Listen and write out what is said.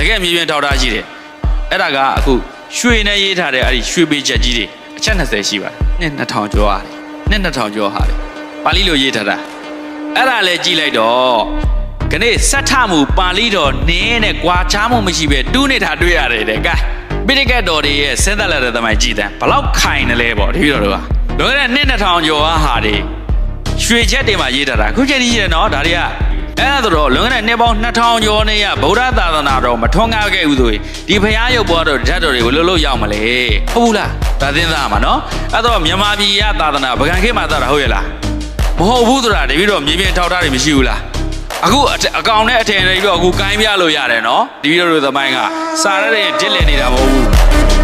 ကယ်မြေပြင်ထောက်ထားရှိတယ်အဲ့ဒါကအခုရွှေနဲ့ရေးထားတဲ့အဲ့ဒီရွှေပေချက်ကြီးတွေအချက်20ရှိပါတယ်နှစ်2000ကျော်ဟာနှစ်2000ကျော်ဟာပါဠိလိုရေးထားတာအဲ့ဒါလည်းကြည့်လိုက်တော့ခနေ့ဆက်ထမှုပါဠိတော်နင်းနဲ့ကွာချားမှုမရှိပဲတူးနေတာတွေ့ရတယ်တဲ့ကဲပိဋကတ်တော်တွေရဲ့စင်းသက်လက်တဲ့သမိုင်းကြည်တန်းဘလောက်ခိုင်တယ်လဲပေါ့တပည့်တော်တို့ကလွန်ခဲ့တဲ့နှစ်2000ကျော်ဟာတွေရွှေချက်တွေမှာရေးထားတာခုချက်ကြီးရှိတယ်နော်ဒါတွေကအဲ့ဒါဆိုတော့လွန်ခဲ့တဲ့နှစ်ပေါင်း2000ကျော်နဲ့ကဗုဒ္ဓသာသနာတော်မထွန်းကားခဲ့ဘူးဆိုရင်ဒီဘုရားရုပ်ပေါ်တော်ဓာတ်တော်တွေဘယ်လိုရောက်မလဲဟုတ်ဘူးလားဒါသိသားမှာနော်အဲ့တော့မြန်မာပြည်ရသာသနာဗကံခေတ်မှာသာတာဟုတ်ရဲ့လားမဟုတ်ဘူးဆိုတာတပည့်တော်မြေပြင်ထောက်ထားတွေမရှိဘူးလားအခုအကောင်နဲ့အထင်တွေပြီးတော့အခုကိုင်းပြလို့ရတယ်နော်တပည့်တော်တို့သမိုင်းကစာရက်တွေဒစ်လည်နေတာမဟုတ်ဘူး